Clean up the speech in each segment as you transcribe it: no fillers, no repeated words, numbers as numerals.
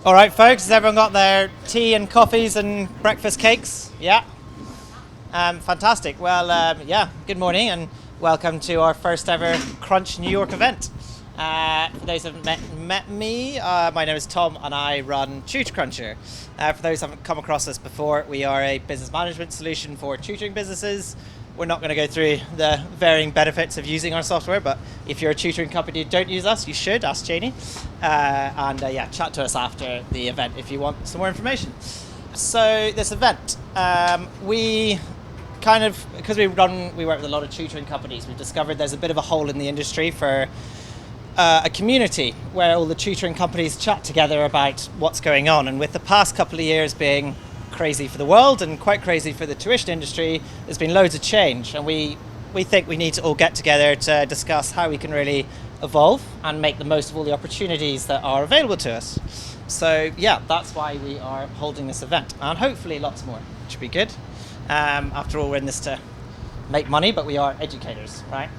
All right, folks, has everyone got their tea and coffees and breakfast cakes? Yeah? Fantastic. Well, yeah, good morning and welcome to our first ever Crunch New York event. For those who haven't met me, my name is Tom and I run Tutor Cruncher. For those who haven't come across us before, we are a business management solution for tutoring businesses. We're not going to go through the varying benefits of using our software, but if you're a tutoring company and don't use us, you should ask Janie. Yeah, chat to us after the event if you want some more information. So this event, we kind of, because we work with a lot of tutoring companies, we've discovered there's a bit of a hole in the industry for a community where all the tutoring companies chat together about what's going on. And with the past couple of years being crazy for the world and quite crazy for the tuition industry, there's been loads of change, and we think we need to all get together to discuss how we can really evolve and make the most of all the opportunities that are available to us. So yeah, that's why we are holding this event, and hopefully lots more, which should be good. After all, we're in this to make money, but we are educators, right?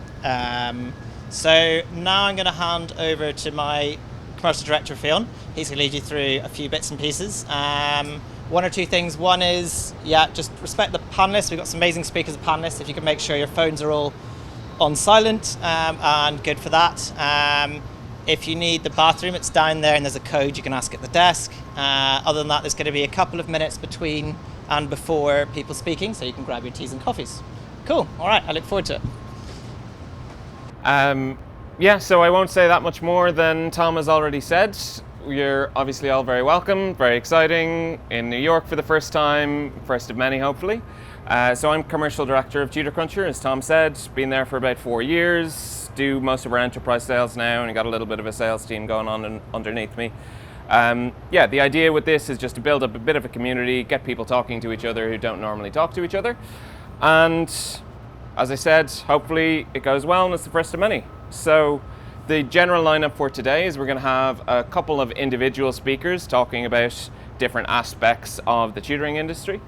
So now I'm going to hand over to my commercial director, Fionn. He's going to lead you through a few bits and pieces. One or two things. One is, just respect the panelists. We've got some amazing speakers and panelists. If you can make sure your phones are all on silent, and good for that. If you need the bathroom, it's down there and there's a code you can ask at the desk. Other than that, there's going to be a couple of minutes between and before people speaking, so you can grab your teas and coffees. Cool. All right, I look forward to it. So I won't say that much more than Tom has already said. You're obviously all very welcome, very exciting, in New York for the first time, first of many hopefully. So I'm commercial director of Tutor Cruncher, as Tom said, been there for about 4 years, do most of our enterprise sales now, and got a little bit of a sales team going on underneath me. The idea with this is just to build up a bit of a community, get people talking to each other who don't normally talk to each other. And as I said, hopefully it goes well and it's the first of many. So the general lineup for today is we're going to have a couple of individual speakers talking about different aspects of the tutoring industry.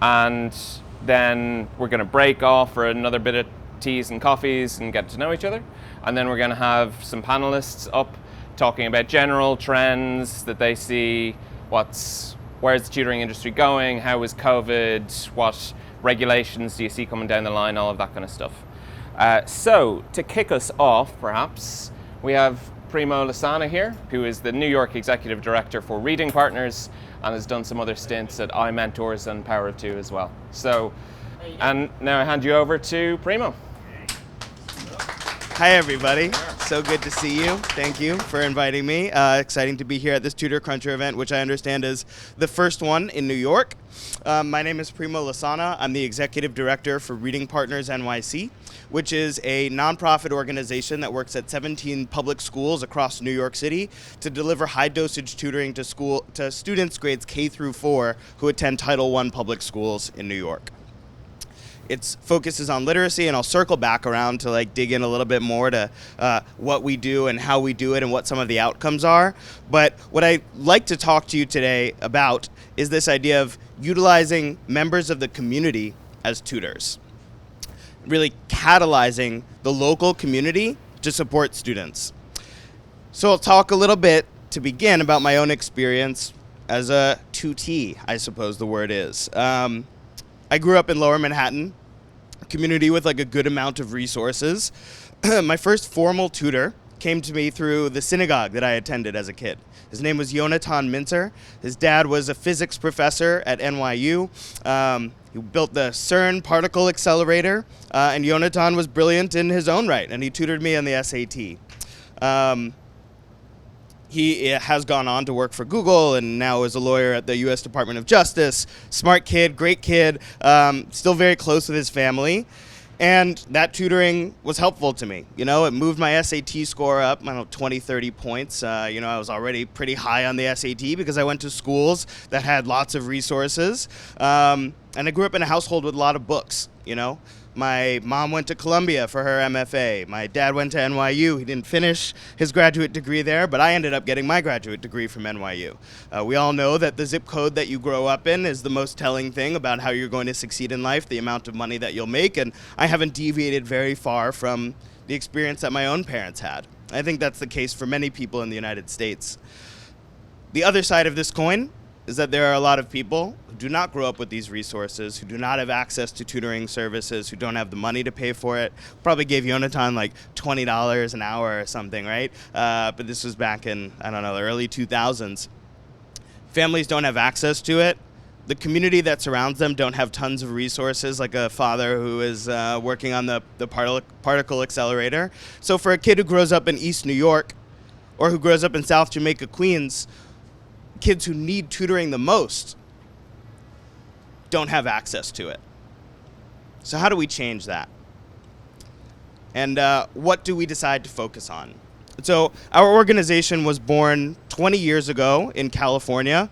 And then we're going to break off for another bit of teas and coffees and get to know each other. And then we're going to have some panelists up talking about general trends that they see, where's the tutoring industry going, how is COVID, what regulations do you see coming down the line, all of that kind of stuff. So to kick us off, perhaps, we have Primo Lasana here, who is the New York Executive Director for Reading Partners and has done some other stints at iMentors and Power of Two as well. So, and now I hand you over to Primo. Hi everybody, so good to see you. Thank you for inviting me. Exciting to be here at this Tutor Cruncher event, which I understand is the first one in New York. My name is Primo Lasana. I'm the Executive Director for Reading Partners NYC, which is a nonprofit organization that works at 17 public schools across New York City to deliver high-dosage tutoring to students grades K through 4 who attend Title I public schools in New York. Its focuses on literacy, and I'll circle back around to dig in a little bit more to what we do and how we do it and what some of the outcomes are. But what I'd like to talk to you today about is this idea of utilizing members of the community as tutors, really catalyzing the local community to support students. So I'll talk a little bit to begin about my own experience as a tutee, I suppose the word is. I grew up in Lower Manhattan, a community with a good amount of resources. My first formal tutor came to me through the synagogue that I attended as a kid. His name was Yonatan Minzer. His dad was a physics professor at NYU. He built the CERN particle accelerator, and Yonatan was brilliant in his own right, and he tutored me on the SAT. He has gone on to work for Google and now is a lawyer at the U.S. Department of Justice. Smart kid, great kid, still very close with his family. And that tutoring was helpful to me. It moved my SAT score up, 20, 30 points. I was already pretty high on the SAT because I went to schools that had lots of resources. And I grew up in a household with a lot of books, My mom went to Columbia for her MFA. My dad went to NYU. He didn't finish his graduate degree there, but I ended up getting my graduate degree from NYU. We all know that the zip code that you grow up in is the most telling thing about how you're going to succeed in life, the amount of money that you'll make, and I haven't deviated very far from the experience that my own parents had. I think that's the case for many people in the United States. The other side of this coin is that there are a lot of people who do not grow up with these resources, who do not have access to tutoring services, who don't have the money to pay for it. Probably gave Yonatan like $20 an hour or something, right? But this was back in, I don't know, the early 2000s. Families don't have access to it. The community that surrounds them don't have tons of resources, like a father who is working on the particle accelerator. So for a kid who grows up in East New York or who grows up in South Jamaica, Queens, kids who need tutoring the most don't have access to it. So how do we change that? And what do we decide to focus on? So our organization was born 20 years ago in California.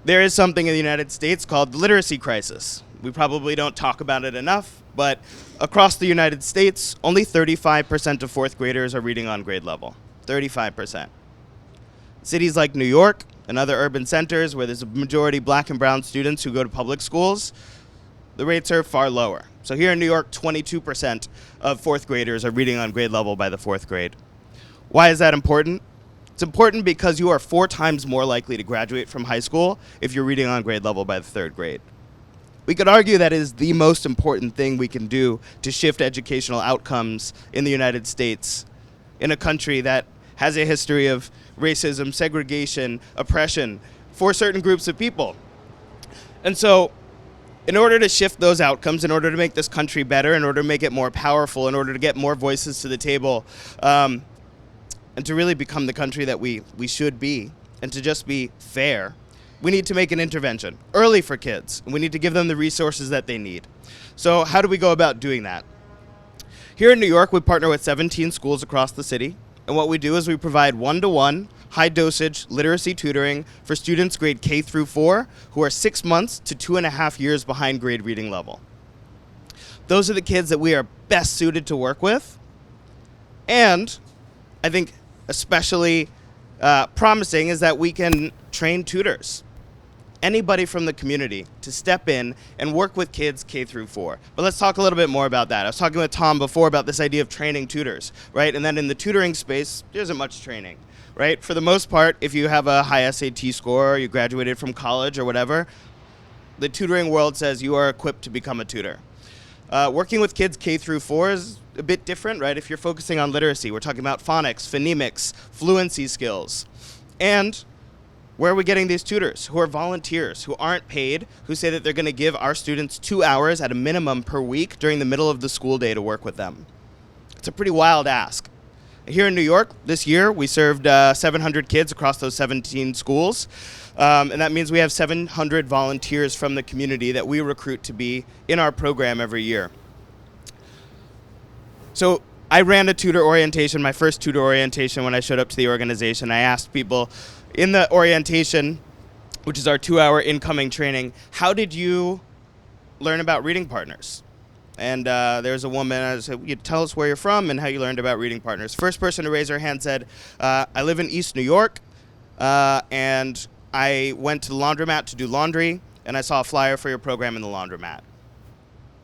There is something in the United States called the literacy crisis. We probably don't talk about it enough, but across the United States, only 35% of fourth graders are reading on grade level. 35%. Cities like New York and other urban centers where there's a majority black and brown students who go to public schools, the rates are far lower. So here in New York, 22% of fourth graders are reading on grade level by the fourth grade. Why is that important? It's important because you are 4 times more likely to graduate from high school if you're reading on grade level by the 3rd grade. We could argue that is the most important thing we can do to shift educational outcomes in the United States, in a country that has a history of racism, segregation, oppression for certain groups of people. And so, in order to shift those outcomes, in order to make this country better, in order to make it more powerful, in order to get more voices to the table, and to really become the country that we should be, and to just be fair, we need to make an intervention early for kids. And we need to give them the resources that they need. So how do we go about doing that? Here in New York, we partner with 17 schools across the city. And what we do is we provide one-to-one, high-dosage literacy tutoring for students grade K through 4 who are 6 months to 2.5 years behind grade reading level. Those are the kids that we are best suited to work with. And I think especially promising is that we can train tutors. Anybody from the community to step in and work with kids K through 4. But let's talk a little bit more about that. I was talking with Tom before about this idea of training tutors, right? And then in the tutoring space, there isn't much training, right? For the most part, if you have a high SAT score, or you graduated from college or whatever, the tutoring world says you are equipped to become a tutor. Working with kids K through 4 is a bit different, right? If you're focusing on literacy, we're talking about phonics, phonemics, fluency skills. And where are we getting these tutors who are volunteers, who aren't paid, who say that they're going to give our students 2 hours at a minimum per week during the middle of the school day to work with them? It's a pretty wild ask. Here in New York, this year, we served 700 kids across those 17 schools. And that means we have 700 volunteers from the community that we recruit to be in our program every year. So I ran a tutor orientation, my first tutor orientation when I showed up to the organization. I asked people in the orientation, which is our 2-hour incoming training, how did you learn about reading partners? And there's a woman, I said, you tell us where you're from and how you learned about reading partners. First person to raise her hand said, I live in East New York, and I went to the laundromat to do laundry, and I saw a flyer for your program in the laundromat.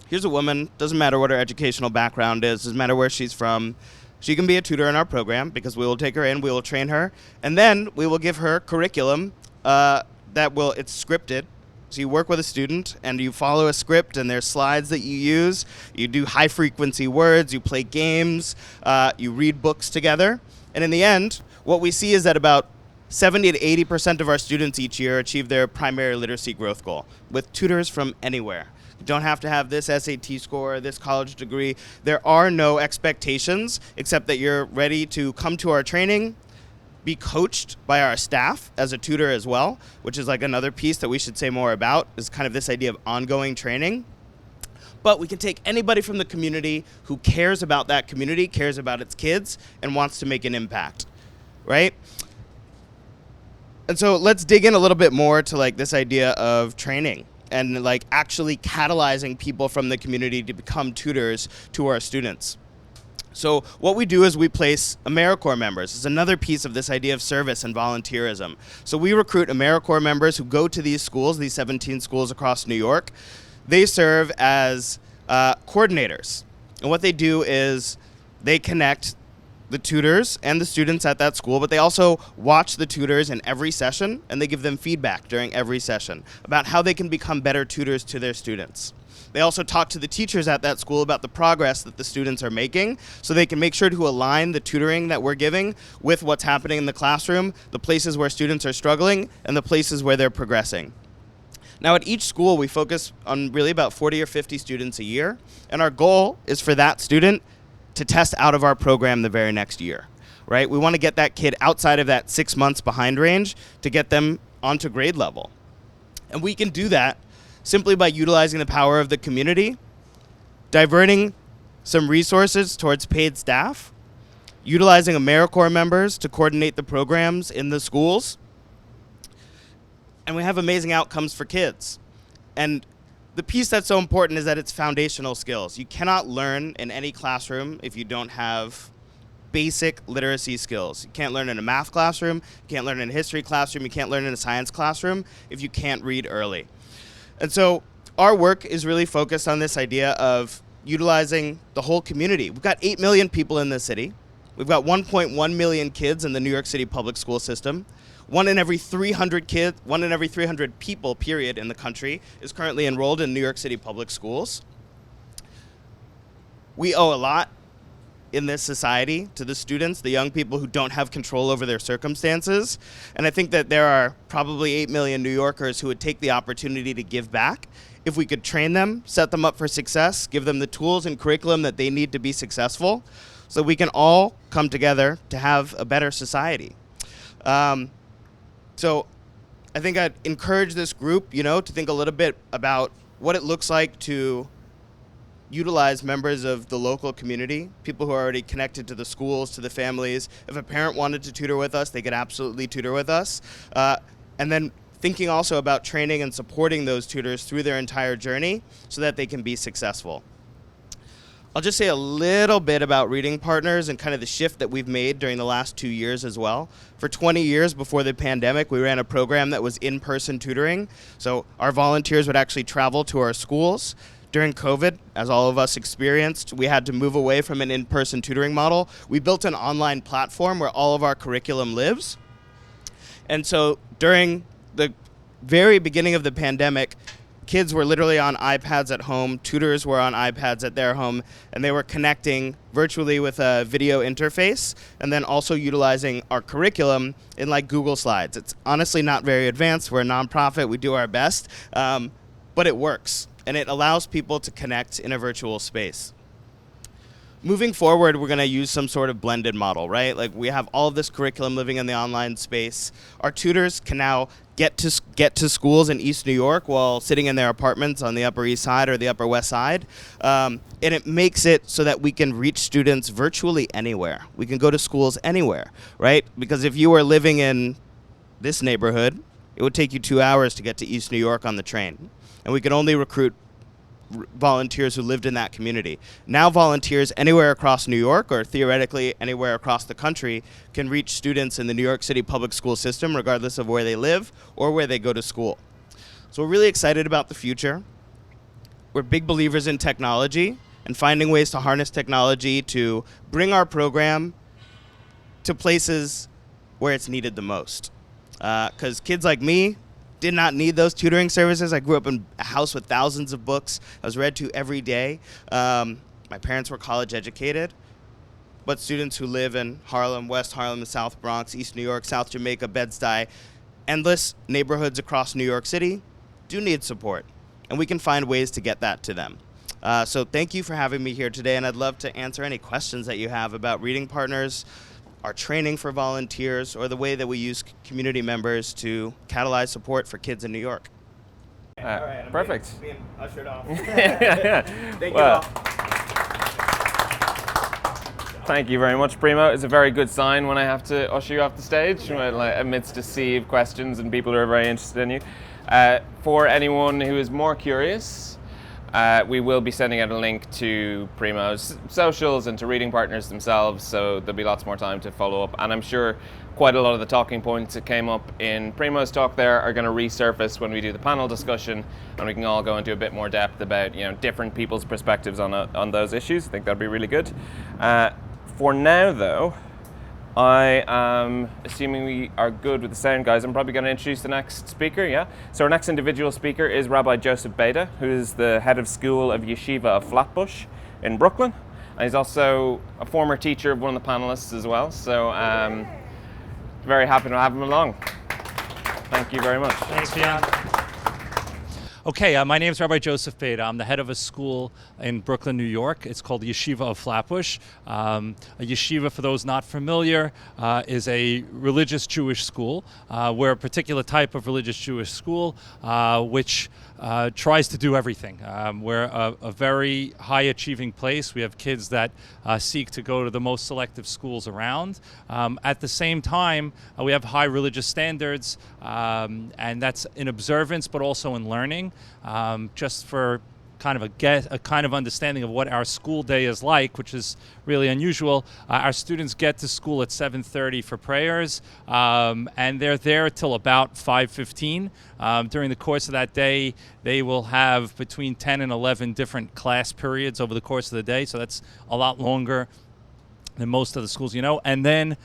Here's a woman, doesn't matter what her educational background is, doesn't matter where she's from. She can be a tutor in our program because we will take her in, we will train her, and then we will give her curriculum it's scripted. So you work with a student and you follow a script and there's slides that you use. You do high frequency words, you play games, you read books together. And in the end, what we see is that about 70 to 80% of our students each year achieve their primary literacy growth goal with tutors from anywhere. You don't have to have this SAT score, this college degree. There are no expectations except that you're ready to come to our training, be coached by our staff as a tutor as well, which is like another piece that we should say more about, is kind of this idea of ongoing training. But we can take anybody from the community who cares about that community, cares about its kids, and wants to make an impact, right? And so let's dig in a little bit more to like this idea of training and like actually catalyzing people from the community to become tutors to our students. So what we do is we place AmeriCorps members. It's another piece of this idea of service and volunteerism. So we recruit AmeriCorps members who go to these schools, these 17 schools across New York. They serve as coordinators. And what they do is they connect the tutors and the students at that school, but they also watch the tutors in every session, and they give them feedback during every session about how they can become better tutors to their students. They also talk to the teachers at that school about the progress that the students are making, so they can make sure to align the tutoring that we're giving with what's happening in the classroom, the places where students are struggling, and the places where they're progressing. Now at each school, we focus on really about 40 or 50 students a year, and our goal is for that student to test out of our program the very next year, right? We want to get that kid outside of that 6 months behind range to get them onto grade level. And we can do that simply by utilizing the power of the community, diverting some resources towards paid staff, utilizing AmeriCorps members to coordinate the programs in the schools, and we have amazing outcomes for kids. And the piece that's so important is that it's foundational skills. You cannot learn in any classroom if you don't have basic literacy skills. You can't learn in a math classroom, you can't learn in a history classroom, you can't learn in a science classroom if you can't read early. And so our work is really focused on this idea of utilizing the whole community. We've got 8 million people in the city. We've got 1.1 million kids in the New York City public school system. One in every 300 people, period, in the country is currently enrolled in New York City public schools. We owe a lot in this society to the students, the young people who don't have control over their circumstances. And I think that there are probably 8 million New Yorkers who would take the opportunity to give back if we could train them, set them up for success, give them the tools and curriculum that they need to be successful, so we can all come together to have a better society. So I think I'd encourage this group, to think a little bit about what it looks like to utilize members of the local community, people who are already connected to the schools, to the families. If a parent wanted to tutor with us, they could absolutely tutor with us. And then thinking also about training and supporting those tutors through their entire journey so that they can be successful. I'll just say a little bit about Reading Partners and kind of the shift that we've made during the last 2 years as well. For 20 years before the pandemic, we ran a program that was in-person tutoring. So our volunteers would actually travel to our schools. During COVID, as all of us experienced, we had to move away from an in-person tutoring model. We built an online platform where all of our curriculum lives. And so during the very beginning of the pandemic, kids were literally on iPads at home, tutors were on iPads at their home, and they were connecting virtually with a video interface, and then also utilizing our curriculum in like Google Slides. It's honestly not very advanced. We're a nonprofit, we do our best, but it works, and it allows people to connect in a virtual space. Moving forward, we're going to use some sort of blended model, right? Like we have all of this curriculum living in the online space. Our tutors can now get to schools in East New York while sitting in their apartments on the Upper East Side or the Upper West Side. And it makes it so that we can reach students virtually anywhere. We can go to schools anywhere, right? Because if you were living in this neighborhood, it would take you 2 hours to get to East New York on the train. And we could only recruit volunteers who lived in that community. Now volunteers anywhere across New York, or theoretically anywhere across the country, can reach students in the New York City public school system regardless of where they live or where they go to school. So we're really excited about the future. We're big believers in technology and finding ways to harness technology to bring our program to places where it's needed the most. Because kids like me did not need those tutoring services. I grew up in a house with thousands of books. I was read to every day. My parents were college educated, but students who live in Harlem, West Harlem, the South Bronx, East New York, South Jamaica, Bed-Stuy, endless neighborhoods across New York City do need support, and we can find ways to get that to them. So thank you for having me here today, and I'd love to answer any questions that you have about Reading Partners, our training for volunteers, or the way that we use community members to catalyze support for kids in New York. All right, perfect. Being ushered off. Thank you all. Thank you very much, Primo. It's a very good sign when I have to usher you off the stage, amidst a sea of questions and people who are very interested in you. For anyone who is more curious, we will be sending out a link to Primo's socials and to Reading Partners themselves, so there'll be lots more time to follow up. And I'm sure quite a lot of the talking points that came up in Primo's talk there are going to resurface when we do the panel discussion, and we can all go into a bit more depth about different people's perspectives on those issues. I think that'd be really good. For now, though, I am assuming we are good with the sound, guys. I'm probably going to introduce the next speaker, yeah? So our next individual speaker is Rabbi Joseph Beda, who is the head of school of Yeshiva of Flatbush in Brooklyn. And he's also a former teacher of one of the panelists as well. So very happy to have him along. Thank you very much. Thanks, Bjorn. Okay, my name is Rabbi Joseph Beda. I'm the head of a school in Brooklyn, New York. It's called Yeshiva of Flatbush. A yeshiva, for those not familiar, is a religious Jewish school. We're a particular type of religious Jewish school which tries to do everything. We're a very high-achieving place. We have kids that seek to go to the most selective schools around. At the same time, we have high religious standards, and that's in observance, but also in learning. Just for kind of a kind of understanding of what our school day is like, which is really unusual. Our students get to school at 7:30 for prayers, and they're there till about 5:15. During the course of that day, they will have between 10 and 11 different class periods over the course of the day, so that's a lot longer than most of the schools you know. And then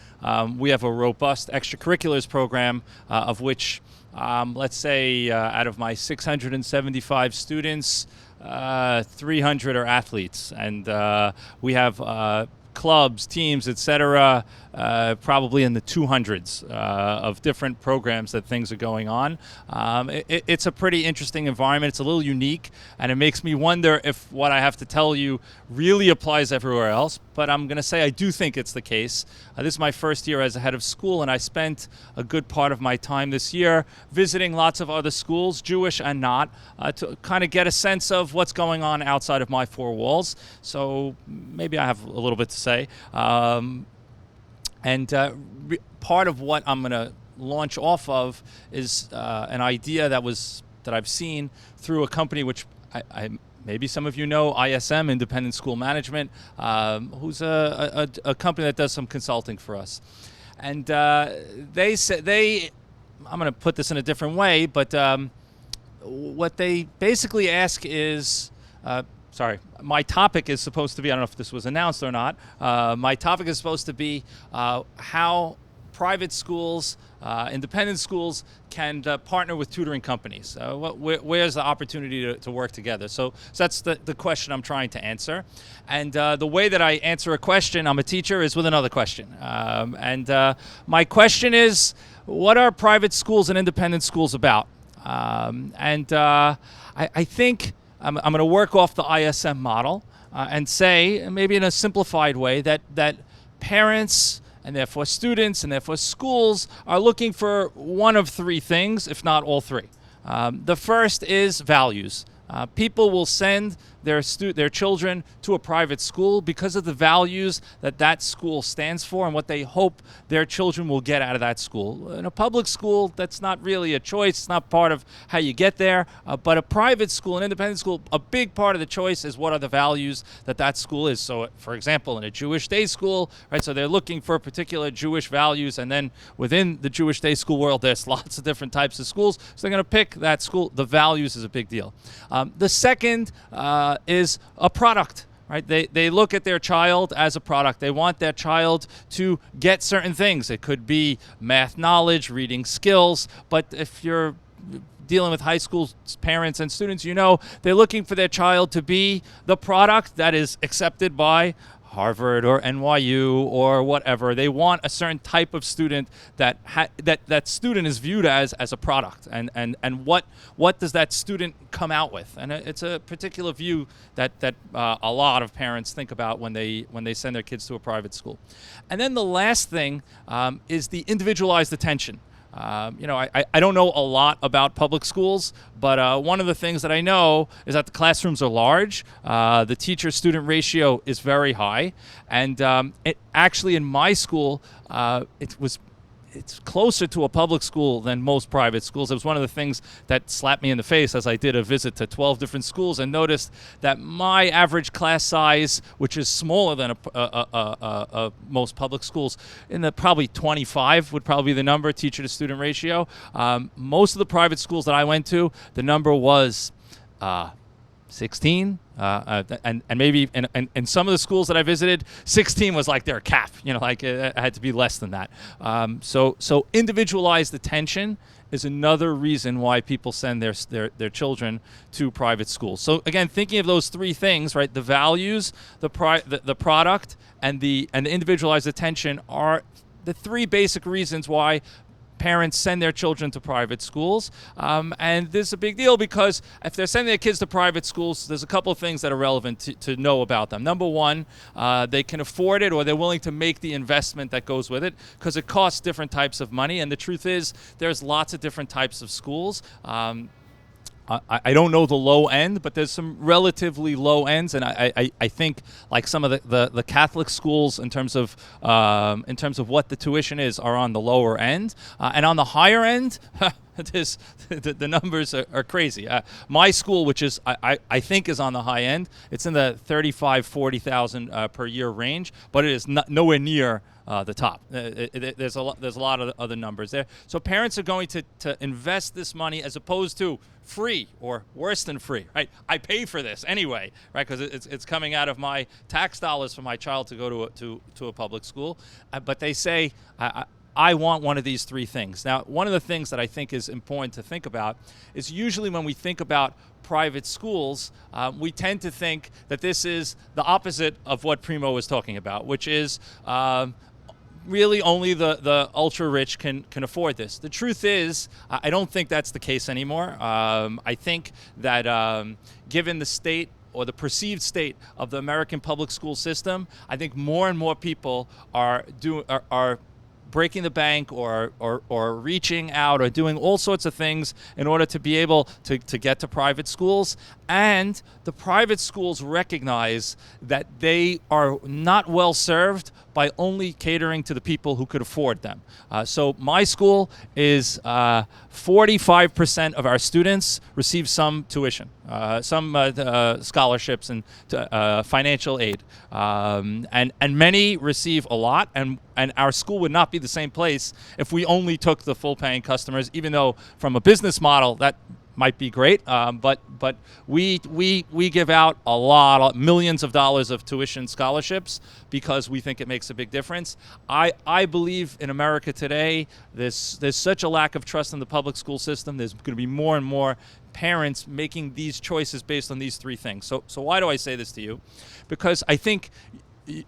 we have a robust extracurriculars program, of which, let's say, out of my 675 students, 300 are athletes, and we have clubs, teams, etc., probably in the 200s of different programs that things are going on. It's a pretty interesting environment. It's a little unique, and it makes me wonder if what I have to tell you really applies everywhere else, but I'm going to say I do think it's the case. This is my first year as a head of school, and I spent a good part of my time this year visiting lots of other schools, Jewish and not, to kind of get a sense of what's going on outside of my four walls. So maybe I have a little bit to say. Part of what I'm going to launch off of is an idea that I've seen through a company which I maybe some of you know, ISM, Independent School Management, who's a company that does some consulting for us. And they said I'm going to put this in a different way, but what they basically ask is, my topic is supposed to be, I don't know if this was announced or not, my topic is supposed to be how private schools, independent schools can partner with tutoring companies. Where's the opportunity to work together? So that's the question I'm trying to answer. And the way that I answer a question, I'm a teacher, is with another question. My question is, what are private schools and independent schools about? I think I'm going to work off the ISM model and say, maybe in a simplified way, that parents and therefore students and therefore schools are looking for one of three things, if not all three. The first is values. People will send their children to a private school because of the values that school stands for and what they hope their children will get out of that school. In a public school, that's not really a choice. It's not part of how you get there. But a private school, an independent school, a big part of the choice is what are the values that school is. So, for example, in a Jewish day school, right? So they're looking for particular Jewish values, and then within the Jewish day school world, there's lots of different types of schools. So they're going to pick that school. The values is a big deal. The second is a product, right? They look at their child as a product. They want their child to get certain things. It could be math knowledge, reading skills, but if you're dealing with high school parents and students, you know they're looking for their child to be the product that is accepted by Harvard or NYU or whatever. They want a certain type of student that student is viewed as a product, and what does that student come out with? And it's a particular view that a lot of parents think about when they send their kids to a private school. And then the last thing is the individualized attention. I don't know a lot about public schools, but one of the things that I know is that the classrooms are large, the teacher-student ratio is very high, and it actually in my school, it's closer to a public school than most private schools. It was one of the things that slapped me in the face as I did a visit to 12 different schools and noticed that my average class size, which is smaller than most public schools, in the probably 25 would probably be the number, teacher-to-student ratio. Most of the private schools that I went to, the number was 16, and maybe in some of the schools that I visited, 16 was like their cap. Like it had to be less than that. So individualized attention is another reason why people send their children to private schools. So again, thinking of those three things, right? The values, the product, and the individualized attention are the three basic reasons why parents send their children to private schools. And this is a big deal because if they're sending their kids to private schools, there's a couple of things that are relevant to know about them. Number one, they can afford it, or they're willing to make the investment that goes with it, because it costs different types of money. And the truth is, there's lots of different types of schools. I don't know the low end, but there's some relatively low ends, and I think like some of the Catholic schools in terms of what the tuition is are on the lower end, and on the higher end, the numbers are crazy. My school, which is I think is on the high end, it's in the $35,000-$40,000 per year range, but it is nowhere near the top. There's a lot of other numbers there. So parents are going to invest this money as opposed to free or worse than free, right? I pay for this anyway, right? Because it's coming out of my tax dollars for my child to go to a public school. But they say, I want one of these three things. Now, one of the things that I think is important to think about is usually when we think about private schools, we tend to think that this is the opposite of what Primo was talking about, which is really only the ultra rich can afford this. The truth is, I don't think that's the case anymore. I think that given the state or the perceived state of the American public school system, I think more and more people are breaking the bank or reaching out or doing all sorts of things in order to be able to get to private schools. And the private schools recognize that they are not well served by only catering to the people who could afford them. So my school is 45% of our students receive some tuition, some scholarships and financial aid, and many receive a lot. And our school would not be the same place if we only took the full-paying customers, even though from a business model that might be great, but we give out a lot, millions of dollars of tuition scholarships because we think it makes a big difference. I believe in America today, there's such a lack of trust in the public school system. There's going to be more and more parents making these choices based on these three things. So why do I say this to you? Because I think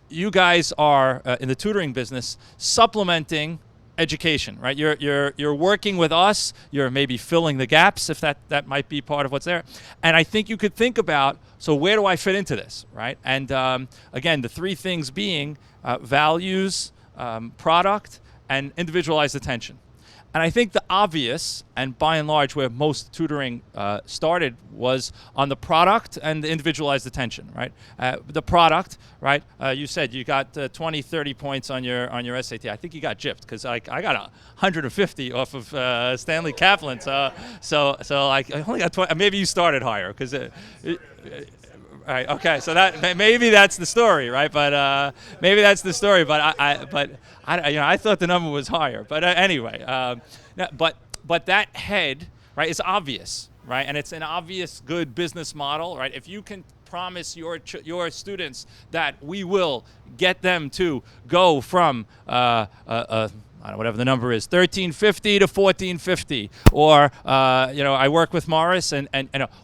you guys are in the tutoring business supplementing education, right? You're working with us. You're maybe filling the gaps, if that might be part of what's there. And I think you could think about, so where do I fit into this, right? And again, the three things being values, product, and individualized attention. And I think the obvious, and by and large where most tutoring started, was on the product and the individualized attention, right? The product, right? You said you got 20, 30 points on your SAT. I think you got gypped because I got 150 off of Stanley Kaplan. So I only got 20. Maybe you started higher because. Right. Okay. So that maybe that's the story, right? But maybe that's the story. But I thought the number was higher. But anyway, but that head, right, is obvious, right? And it's an obvious good business model, right? If you can promise your students that we will get them to go from whatever the number is, 1350 to 1450, or I work with Morris, and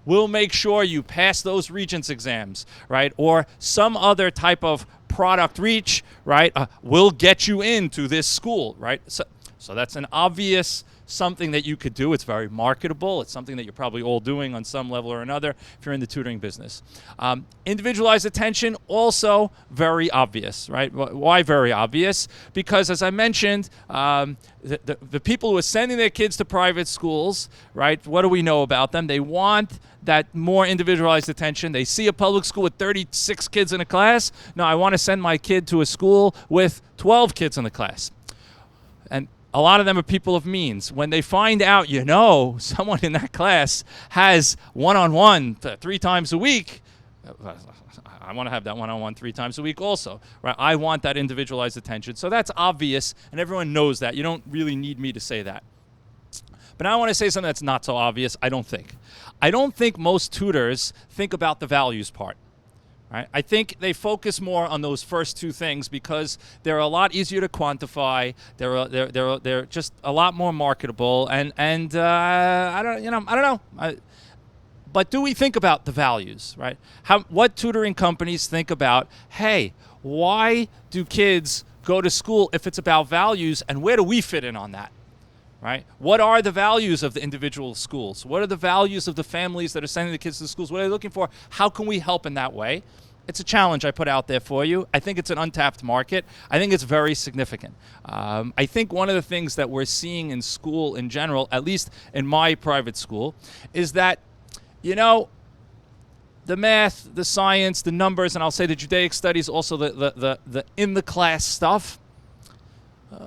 we'll make sure you pass those Regents exams, right? Or some other type of product reach, right? We'll get you into this school, right? So that's an obvious something that you could do. It's very marketable. It's something that you're probably all doing on some level or another if you're in the tutoring business. Individualized attention, also very obvious, right? Why very obvious? Because as I mentioned, the people who are sending their kids to private schools, right, what do we know about them? They want that more individualized attention. They see a public school with 36 kids in a class. No, I want to send my kid to a school with 12 kids in the class. And a lot of them are people of means. When they find out, someone in that class has one-on-one 3 times a week, I want to have that one-on-one 3 times a week also, right? I want that individualized attention. So that's obvious, and everyone knows that. You don't really need me to say that. But now I want to say something that's not so obvious, I don't think. I don't think most tutors think about the values part. Right? I think they focus more on those first two things because they're a lot easier to quantify. They're just a lot more marketable, and I don't know. But do we think about the values, right? What tutoring companies think about? Hey, why do kids go to school if it's about values, and where do we fit in on that? Right? What are the values of the individual schools? What are the values of the families that are sending the kids to the schools? What are they looking for? How can we help in that way? It's a challenge I put out there for you. I think it's an untapped market. I think it's very significant. I think one of the things that we're seeing in school in general, at least in my private school, is that, the math, the science, the numbers, and I'll say the Judaic studies, also the in-the-class stuff,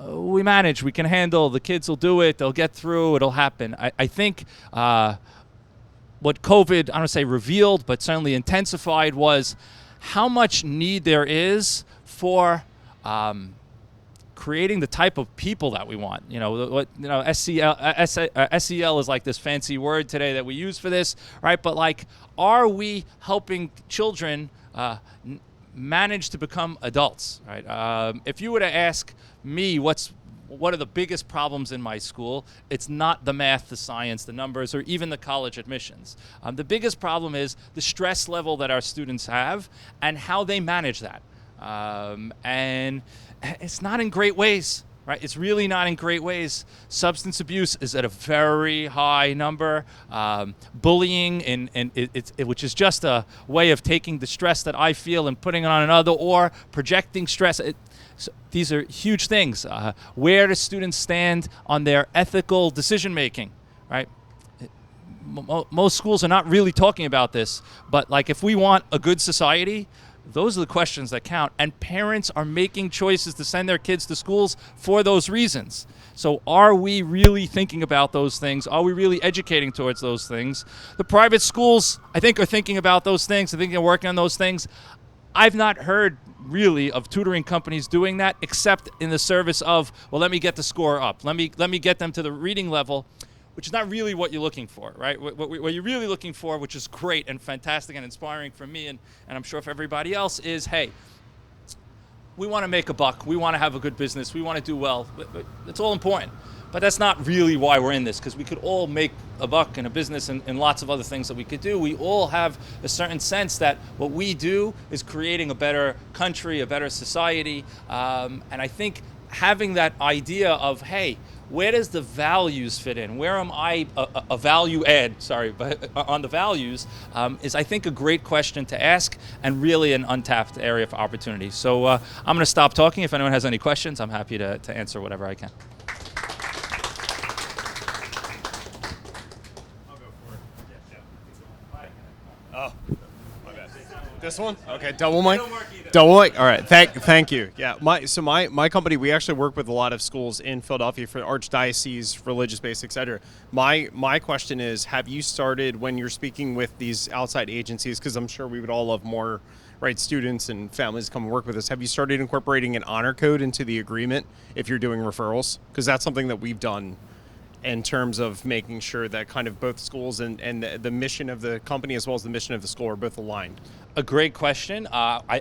we manage, we can handle, the kids will do it, they'll get through, it'll happen. I think what COVID, I don't want to say revealed, but certainly intensified was how much need there is for creating the type of people that we want. SEL is like this fancy word today that we use for this, right? But like, are we helping children manage to become adults, right? If you were to ask me what are the biggest problems in my school, it's not the math, the science, the numbers, or even the college admissions. The biggest problem is the stress level that our students have and how they manage that. And it's not in great ways, right? It's really not in great ways. Substance abuse is at a very high number. Bullying, which is just a way of taking the stress that I feel and putting it on another, or projecting stress. So these are huge things. Where do students stand on their ethical decision making, right? Most schools are not really talking about this, but like, if we want a good society, those are the questions that count. And parents are making choices to send their kids to schools for those reasons. So are we really thinking about those things? Are we really educating towards those things? The private schools, I think, are thinking about those things. I think they're working on those things. I've not heard really of tutoring companies doing that, except in the service of, well, let me get the score up. Let me get them to the reading level, which is not really what you're looking for, right? What you're really looking for, which is great and fantastic and inspiring for me, and I'm sure for everybody else, is, hey, we want to make a buck. We want to have a good business. We want to do well. It's all important. But that's not really why we're in this, because we could all make a buck in a business and lots of other things that we could do. We all have a certain sense that what we do is creating a better country, a better society. And I think having that idea of, hey, where does the values fit in? Where am I a value add, but on the values, is, I think, a great question to ask, and really an untapped area for opportunity. So I'm going to stop talking. If anyone has any questions, I'm happy to answer whatever I can. Oh, my bad. This one? Okay, double mic. Double mic. All right. Thank you. Yeah. My company, we actually work with a lot of schools in Philadelphia for archdiocese, religious-based, etc. My question is, have you started, when you're speaking with these outside agencies, because I'm sure we would all love more, right, students and families to come and work with us, have you started incorporating an honor code into the agreement if you're doing referrals? Because that's something that we've done in terms of making sure that kind of both schools and the mission of the company as well as the mission of the school are both aligned. A great question.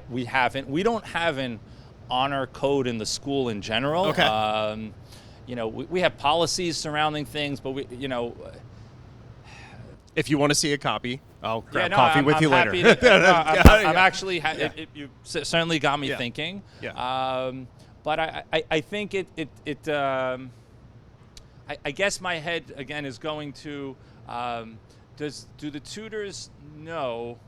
We don't have an honor code in the school in general. Okay. We have policies surrounding things, but if you want to see a copy, I'll grab coffee with you later. I'm actually, you certainly got me thinking. Yeah. But I think I guess my head, again, is going to, do the tutors know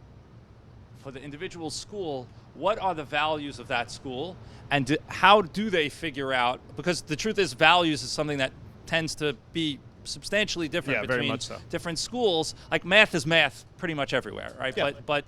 for the individual school what are the values of that school, and how do they figure out, because the truth is values is something that tends to be substantially different between different schools. Like math is math pretty much everywhere, right? Yeah. But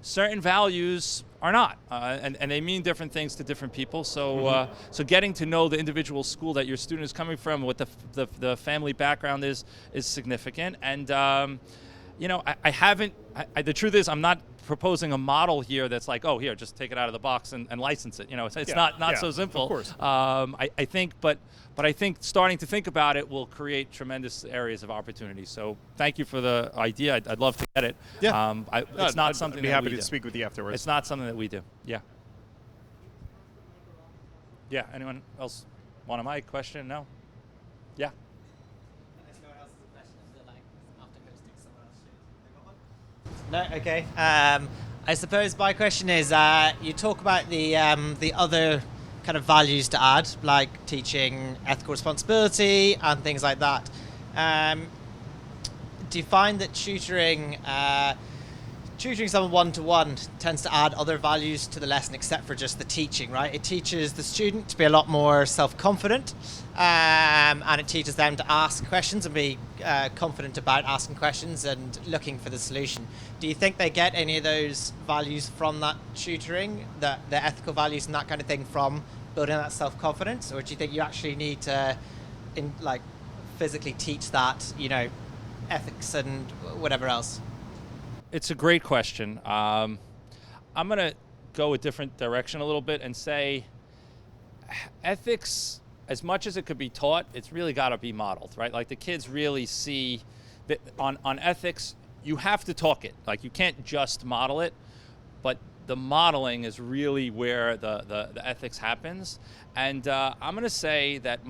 certain values are not, and they mean different things to different people. So so getting to know the individual school that your student is coming from, what the family background is significant. And I haven't. The truth is, I'm not proposing a model here that's like, oh, here, just take it out of the box and license it. You know, it's not so simple. Of course. I think, but I think starting to think about it will create tremendous areas of opportunity. So thank you for the idea. I'd love to get it. Yeah. It's not something I'd be that happy we to do. speak with you afterwards. It's not something that we do. Yeah. Yeah. Anyone else want a mic? Question? No? Yeah. No, okay. I suppose my question is, you talk about the other kind of values to add, like teaching ethical responsibility and things like that. Do you find that tutoring someone one-to-one tends to add other values to the lesson except for just the teaching, right? It teaches the student to be a lot more self-confident, and it teaches them to ask questions and be confident about asking questions and looking for the solution. Do you think they get any of those values from that tutoring, the ethical values and that kind of thing from building that self-confidence? Or do you think you actually need to physically teach that, ethics and whatever else? It's a great question. I'm going to go a different direction a little bit and say ethics, as much as it could be taught, it's really got to be modeled, right? Like the kids really see that on ethics, you have to talk it. Like you can't just model it, but the modeling is really where the ethics happens. And I'm going to say that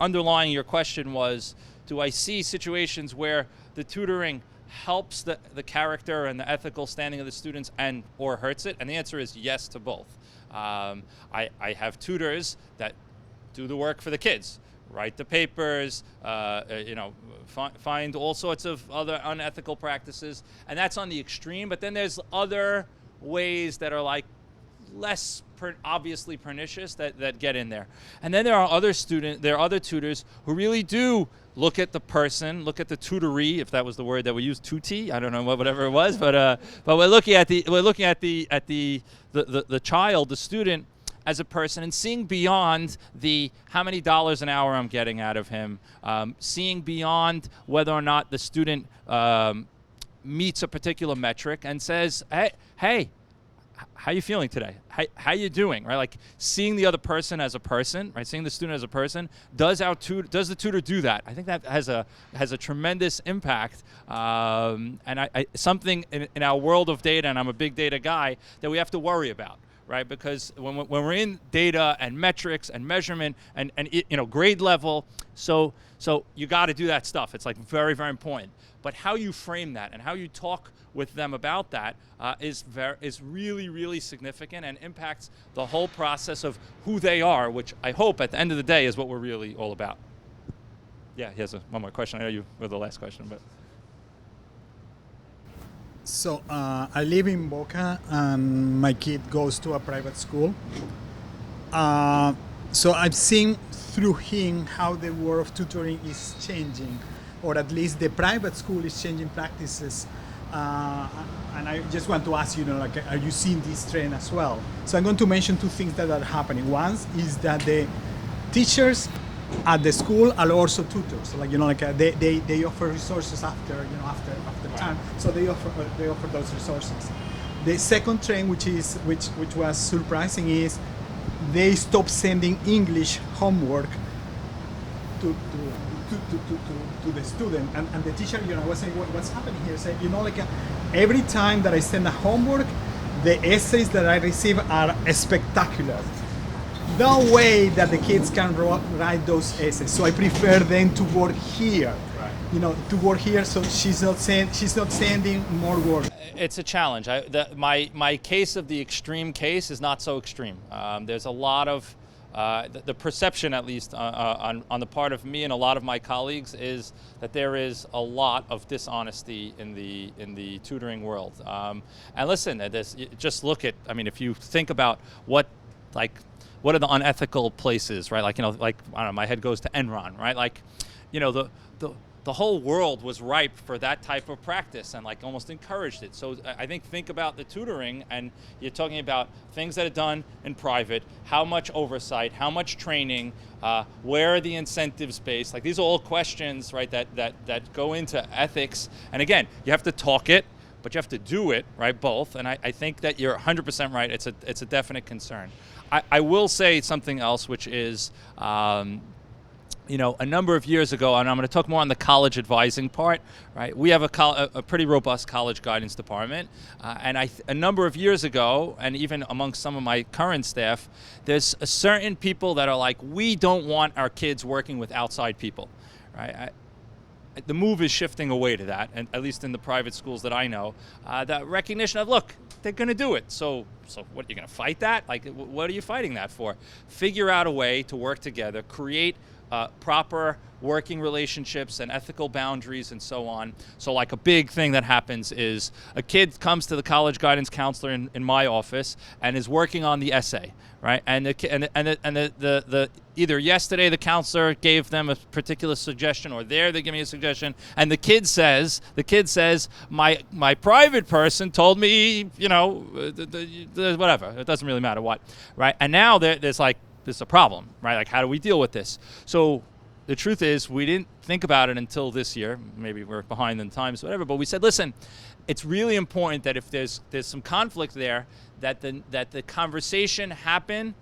underlying your question was, do I see situations where the tutoring helps the character and the ethical standing of the students and or hurts it? And the answer is yes to both. I have tutors that do the work for the kids, write the papers, find all sorts of other unethical practices, and that's on the extreme. But then there's other ways that are like less obviously pernicious that get in there. And then there are other tutors who really do look at the person, look at the tutoree, if that was the word that we used, tuti, I don't know, whatever it was, but we're looking at the child, the student, as a person and seeing beyond the how many dollars an hour I'm getting out of him, seeing beyond whether or not the student meets a particular metric and says, hey, how you feeling today? How you doing? Right, like seeing the other person as a person, right? Seeing the student as a person. Does the tutor do that? I think that has a tremendous impact, and something in our world of data, and I'm a big data guy, that we have to worry about, right? Because when we're in data and metrics and measurement and grade level, so you got to do that stuff. It's like very, very important. But how you frame that and how you talk with them about that is really, really significant and impacts the whole process of who they are, which I hope at the end of the day is what we're really all about. Yeah, here's one more question. I know you were the last question, but. So I live in Boca and my kid goes to a private school. So I've seen through him how the world of tutoring is changing, or at least the private school is changing practices. And I just want to ask you, are you seeing this trend as well? So I'm going to mention two things that are happening. One is that the teachers at the school are also tutors. So they offer resources after time. So they offer those resources. The second trend, which was surprising, is they stop sending English homework to the student, and the teacher, was saying, what's happening here? Say, every time that I send a homework, the essays that I receive are spectacular. No way that the kids can write those essays. So I prefer them to work here. Right. To work here, so she's not sending more work. It's a challenge. My case of the extreme case is not so extreme. There's a lot of the perception, at least on the part of me and a lot of my colleagues, is that there is a lot of dishonesty in the tutoring world. And listen, just look at. I mean, if you think about what are the unethical places, right? I don't know, my head goes to Enron, right? The whole world was ripe for that type of practice and almost encouraged it. So I think about the tutoring, and you're talking about things that are done in private, how much oversight, how much training, where are the incentives based? These are all questions, right, that go into ethics. And again, you have to talk it, but you have to do it, right? Both. And I think that you're 100% right. It's a definite concern. I will say something else, which is, a number of years ago, and I'm going to talk more on the college advising part, right? We have a pretty robust college guidance department, and a number of years ago, and even amongst some of my current staff, there's a certain people that are like, we don't want our kids working with outside people, right? The move is shifting away to that, and at least in the private schools that I know, that recognition of, look, they're going to do it. So what, you're going to fight that? Like, what are you fighting that for? Figure out a way to work together, create proper working relationships and ethical boundaries and so on. So like a big thing that happens is a kid comes to the college guidance counselor in my office and is working on the essay, right? And the either yesterday the counselor gave them a particular suggestion, or they give me a suggestion, and the kid says my private person told me, whatever, it doesn't really matter what, right? And now there's a problem, right? Like, how do we deal with this? So the truth is, we didn't think about it until this year. Maybe we're behind in times, whatever. But we said, listen, it's really important that if there's some conflict there, that the conversation happen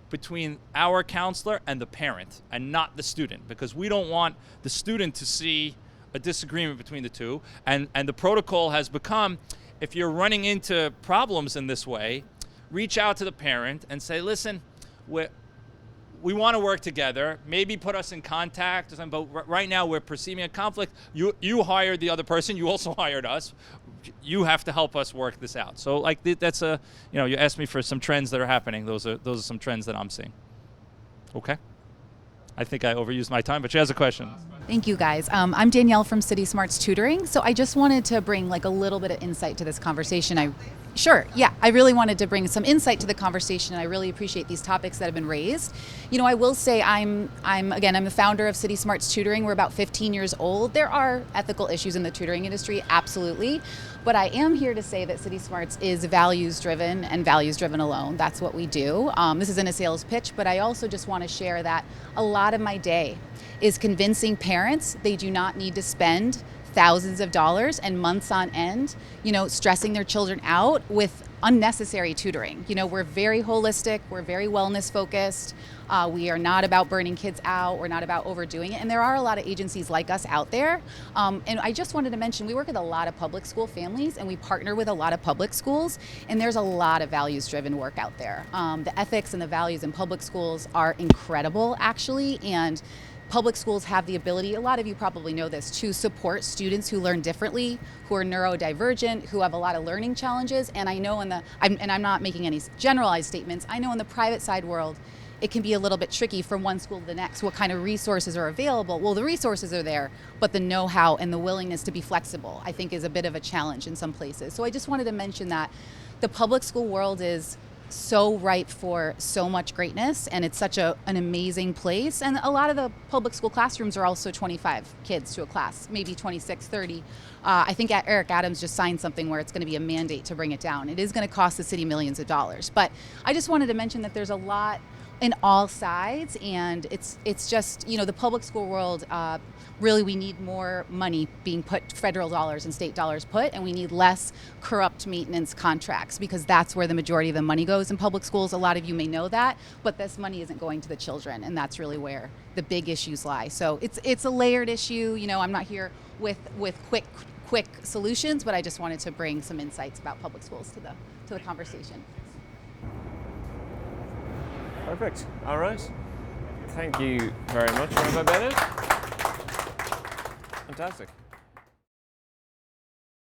between our counselor and the parent, and not the student, because we don't want the student to see a disagreement between the two. And the protocol has become, if you're running into problems in this way, reach out to the parent and say, listen, we want to work together, maybe put us in contact or something, but right now we're perceiving a conflict. You hired the other person, you also hired us. You have to help us work this out. So like that's you asked me for some trends that are happening. Those are some trends that I'm seeing. Okay. I think I overused my time, but she has a question. Thank you, guys. I'm Danielle from City Smarts Tutoring. So I just wanted to bring a little bit of insight to this conversation. I really wanted to bring some insight to the conversation. I really appreciate these topics that have been raised. I will say I'm the founder of City Smarts Tutoring. We're about 15 years old. There are ethical issues in the tutoring industry, absolutely. But I am here to say that City Smarts is values driven and values driven alone. That's what we do. This isn't a sales pitch, but I also just want to share that a lot of my day is convincing parents they do not need to spend thousands of dollars and months on end, stressing their children out with unnecessary tutoring. We're very holistic, we're very wellness focused. We are not about burning kids out, we're not about overdoing it. And there are a lot of agencies like us out there. And I just wanted to mention, we work with a lot of public school families and we partner with a lot of public schools, and there's a lot of values driven work out there. The ethics and the values in public schools are incredible, actually, and public schools have the ability, a lot of you probably know this, to support students who learn differently, who are neurodivergent, who have a lot of learning challenges. And I know I'm not making any generalized statements, I know in the private side world, it can be a little bit tricky from one school to the next. What kind of resources are available? Well, the resources are there, but the know-how and the willingness to be flexible, I think, is a bit of a challenge in some places. So I just wanted to mention that the public school world is so ripe for so much greatness, and it's such an amazing place. And a lot of the public school classrooms are also 25 kids to a class, maybe 26, 30. I think Eric Adams just signed something where it's going to be a mandate to bring it down. It is going to cost the city millions of dollars. But I just wanted to mention that there's a lot in all sides, and it's just, the public school world, really we need more money being put, federal dollars and state dollars put, and we need less corrupt maintenance contracts, because that's where the majority of the money goes in public schools. A lot of you may know that, but this money isn't going to the children, and that's really where the big issues lie. So it's a layered issue. I'm not here with quick solutions, but I just wanted to bring some insights about public schools to the conversation. Perfect. All right. Thank you very much, Rabbi Bennett. Fantastic.